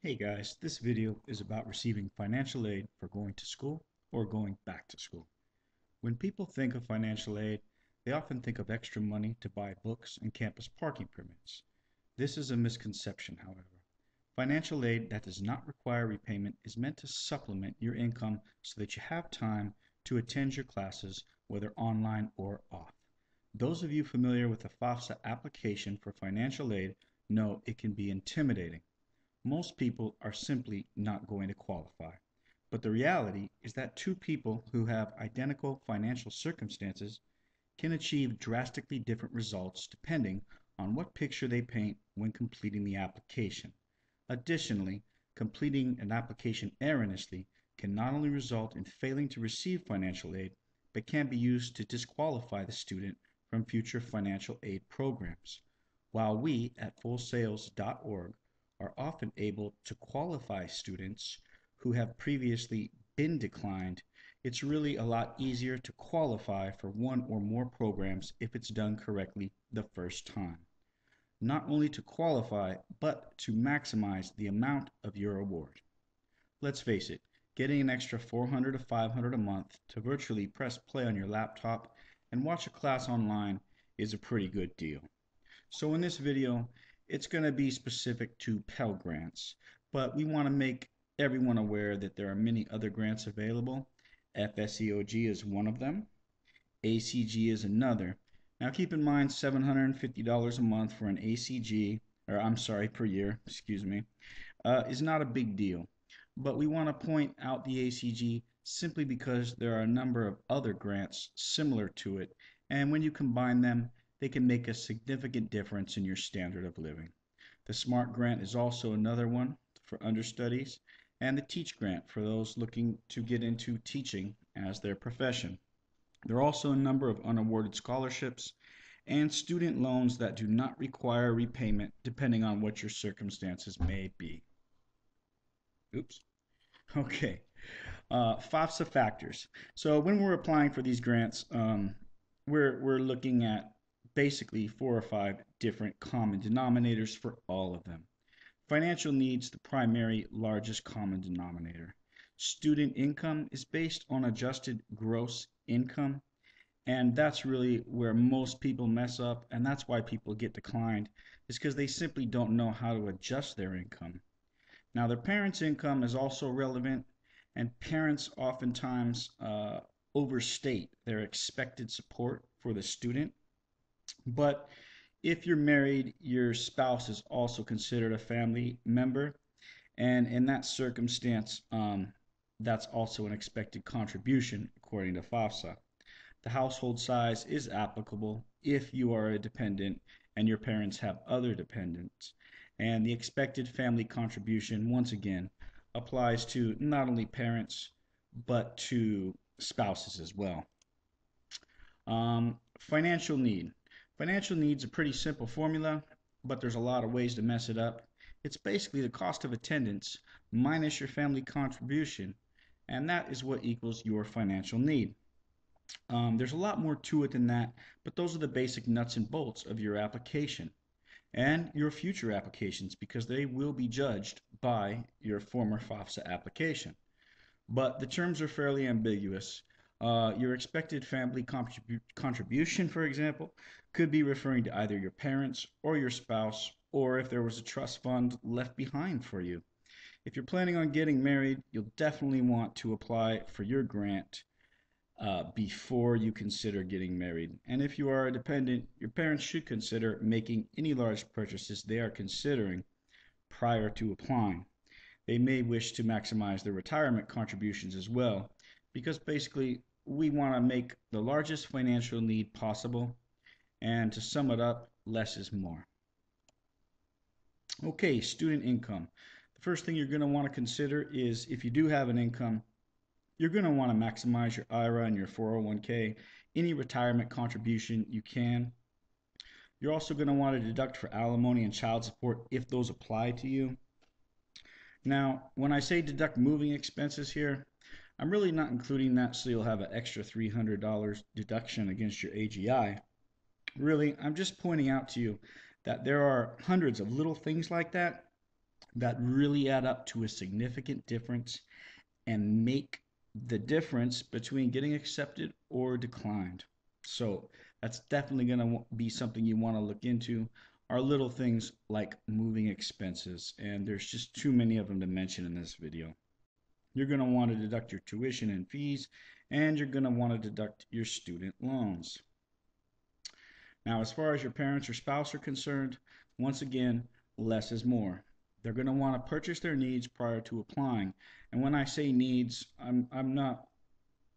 Hey guys, this video is about receiving financial aid for going to school or going back to school. When people think of financial aid, they often think of extra money to buy books and campus parking permits. This is a misconception, however. Financial aid that does not require repayment is meant to supplement your income so that you have time to attend your classes, whether online or off. Those of you familiar with the FAFSA application for financial aid know it can be intimidating. Most people are simply not going to qualify. But the reality is that two people who have identical financial circumstances can achieve drastically different results depending on what picture they paint when completing the application. Additionally, completing an application erroneously can not only result in failing to receive financial aid, but can be used to disqualify the student from future financial aid programs. While we at fullsales.org are often able to qualify students who have previously been declined, it's really a lot easier to qualify for one or more programs if it's done correctly the first time. Not only to qualify, but to maximize the amount of your award. Let's face it, getting an extra 400 to 500 a month to virtually press play on your laptop and watch a class online is a pretty good deal. So in this video, it's going to be specific to Pell Grants, but we want to make everyone aware that there are many other grants available. FSEOG is one of them. ACG is another. Now keep in mind $750 a month for an ACG, or I'm sorry, per year, excuse me, is not a big deal. But we want to point out the ACG simply because there are a number of other grants similar to it, and when you combine them, they can make a significant difference in your standard of living. The SMART grant is also another one for understudies, and the TEACH grant for those looking to get into teaching as their profession. There are also a number of unawarded scholarships and student loans that do not require repayment depending on what your circumstances may be. Oops. Okay. FAFSA factors. So when we're applying for these grants, we're looking at basically 4 or 5 different common denominators for all of them. Financial needs, the primary largest common denominator. Student income is based on adjusted gross income, and that's really where most people mess up, and that's why people get declined, is because they simply don't know how to adjust their income. Now, their parents' income is also relevant, and parents oftentimes overstate their expected support for the student. But if you're married, your spouse is also considered a family member, and in that circumstance, that's also an expected contribution according to FAFSA. The household size is applicable if you are a dependent and your parents have other dependents. And the expected family contribution, once again, applies to not only parents, but to spouses as well. Financial need. Financial need's a pretty simple formula, but there's a lot of ways to mess it up. It's basically the cost of attendance minus your family contribution, and that is what equals your financial need. There's a lot more to it than that, but those are the basic nuts and bolts of your application and your future applications because they will be judged by your former FAFSA application. But the terms are fairly ambiguous. Your expected family contribution, for example, could be referring to either your parents or your spouse, or if there was a trust fund left behind for you. If you're planning on getting married, you'll definitely want to apply for your grant before you consider getting married. And if you are a dependent, your parents should consider making any large purchases they are considering prior to applying. They may wish to maximize their retirement contributions as well, because basically we want to make the largest financial need possible, and to sum it up, less is more. Okay, student income. The first thing you're going to want to consider is if you do have an income, you're going to want to maximize your IRA and your 401k, any retirement contribution you can. You're also going to want to deduct for alimony and child support if those apply to you. Now, when I say deduct moving expenses here, I'm really not including that so you'll have an extra $300 deduction against your AGI. Really, I'm just pointing out to you that there are hundreds of little things like that that really add up to a significant difference and make the difference between getting accepted or declined. So that's definitely going to be something you want to look into. Are little things like moving expenses, and there's just too many of them to mention in this video. You're going to want to deduct your tuition and fees, and you're going to want to deduct your student loans. Now, as far as your parents or spouse are concerned, once again, less is more. They're going to want to purchase their needs prior to applying. And when I say needs, I'm not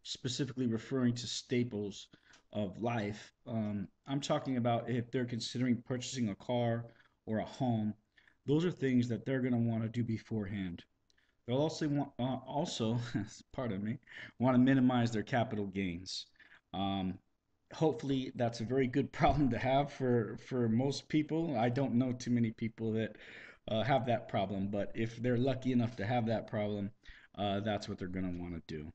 specifically referring to staples of life. I'm talking about if they're considering purchasing a car or a home. Those are things that they're going to want to do beforehand. They'll also pardon me, want to minimize their capital gains. Um, Hopefully, that's a very good problem to have for most people. I don't know too many people that have that problem, but if they're lucky enough to have that problem, that's what they're going to want to do.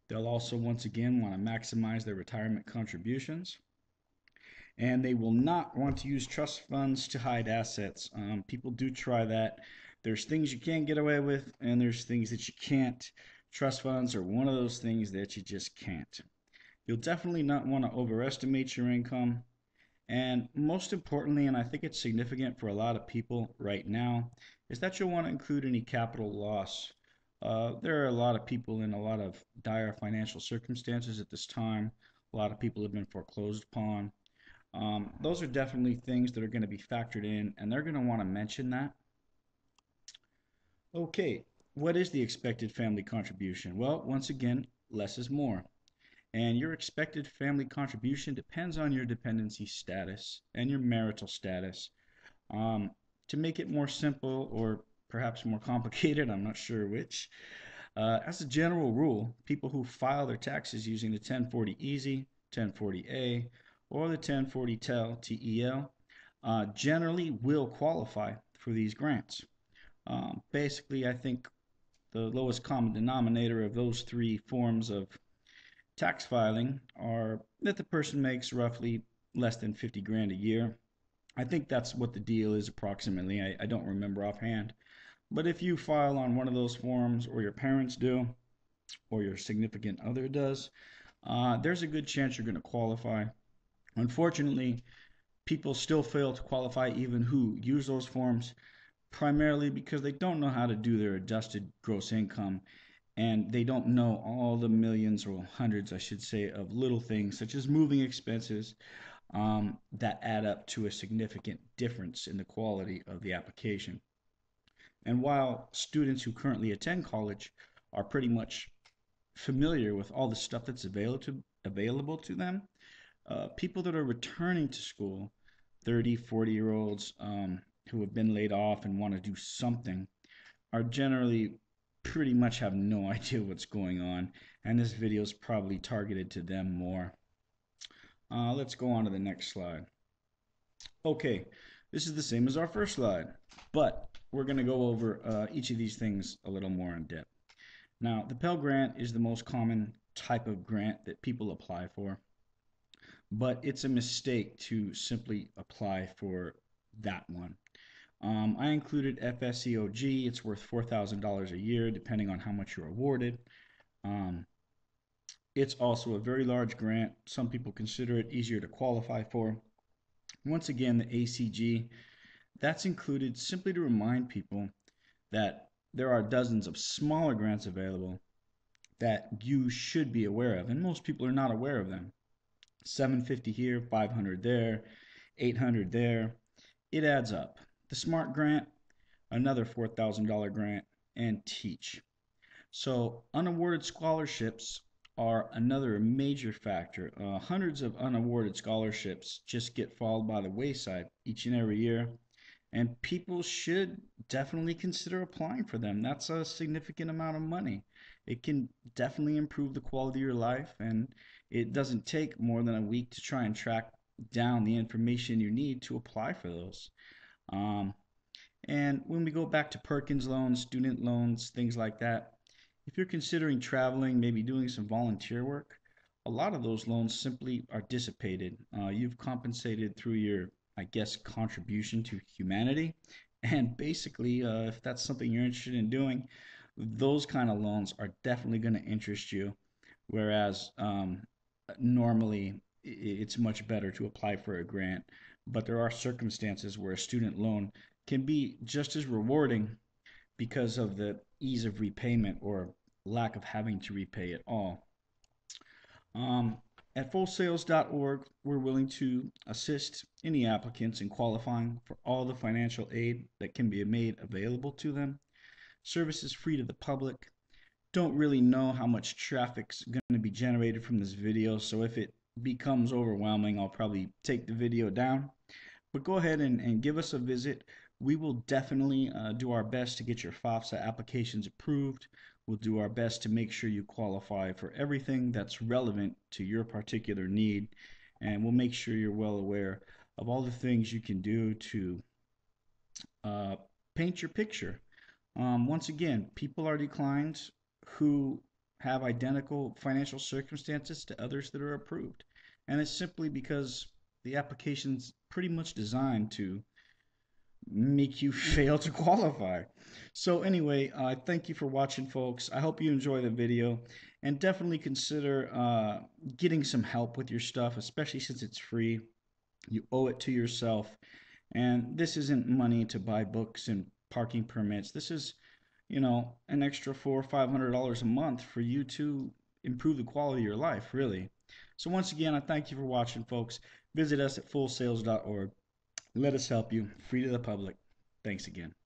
They'll also, once again, want to maximize their retirement contributions, and they will not want to use trust funds to hide assets. People do try that. There's things you can get away with, and there's things that you can't. Trust funds are one of those things that you just can't. You'll definitely not want to overestimate your income. And most importantly, and I think it's significant for a lot of people right now, is that you'll want to include any capital loss. There are a lot of people in a lot of dire financial circumstances at this time. A lot of people have been foreclosed upon. Those are definitely things that are going to be factored in, and they're going to want to mention that. Okay, what is the expected family contribution? Well, once again, less is more. And your expected family contribution depends on your dependency status and your marital status. Um, to make it more simple or perhaps more complicated, I'm not sure which. As a general rule, people who file their taxes using the 1040 Easy, 1040A, or the 1040 TEL generally will qualify for these grants. Basically, I think the lowest common denominator of those three forms of tax filing are that the person makes roughly less than 50 grand a year. I think that's what the deal is approximately. I don't remember offhand. But if you file on one of those forms, or your parents do, or your significant other does, there's a good chance you're going to qualify. Unfortunately, people still fail to qualify even who use those forms, primarily because they don't know how to do their adjusted gross income, and they don't know all the millions, or hundreds, I should say, of little things such as moving expenses that add up to a significant difference in the quality of the application. And while students who currently attend college are pretty much familiar with all the stuff that's available to them, people that are returning to school, 30, 40-year olds who have been laid off and want to do something, are generally pretty much have no idea what's going on, and this video is probably targeted to them more. Let's go on to the next slide. Okay, this is the same as our first slide, but we're going to go over each of these things a little more in depth. Now, the Pell Grant is the most common type of grant that people apply for, but it's a mistake to simply apply for that one. I included FSEOG. It's worth $4,000 a year, depending on how much you're awarded. Um, it's also a very large grant. Some people consider it easier to qualify for. Once again, the ACG, that's included simply to remind people that there are dozens of smaller grants available that you should be aware of, and most people are not aware of them. 750 here, 500 there, 800 there. It adds up. The SMART grant, another $4,000 grant, and TEACH. So unawarded scholarships are another major factor. Hundreds of unawarded scholarships just get fallen by the wayside each and every year, and people should definitely consider applying for them. That's a significant amount of money. It can definitely improve the quality of your life, and it doesn't take more than a week to try and track down the information you need to apply for those. Um, and when we go back to Perkins loans, student loans, things like that, if you're considering traveling, maybe doing some volunteer work, a lot of those loans simply are dissipated. You've compensated through your, I guess, contribution to humanity, And basically, if that's something you're interested in doing, those kind of loans are definitely going to interest you. Whereas normally it's much better to apply for a grant. But there are circumstances where a student loan can be just as rewarding because of the ease of repayment or lack of having to repay at all. Um, at fullsales.org, we're willing to assist any applicants in qualifying for all the financial aid that can be made available to them. Service is free to the public. Don't really know how much traffic's going to be generated from this video, so if it becomes overwhelming, I'll probably take the video down. But go ahead and give us a visit. We will definitely do our best to get your FAFSA applications approved. We'll do our best to make sure you qualify for everything that's relevant to your particular need. And we'll make sure you're well aware of all the things you can do to uh, paint your picture. Once again, people are declined who have identical financial circumstances to others that are approved. And it's simply because the application's pretty much designed to make you fail to qualify. So anyway, thank you for watching, folks. I hope you enjoy the video, and definitely consider getting some help with your stuff, especially since it's free. You owe it to yourself. And this isn't money to buy books and parking permits. This is, an extra $400 or $500 a month for you to improve the quality of your life, really. So once again, I thank you for watching, folks. Visit us at fullsales.org. Let us help you, free to the public. Thanks again.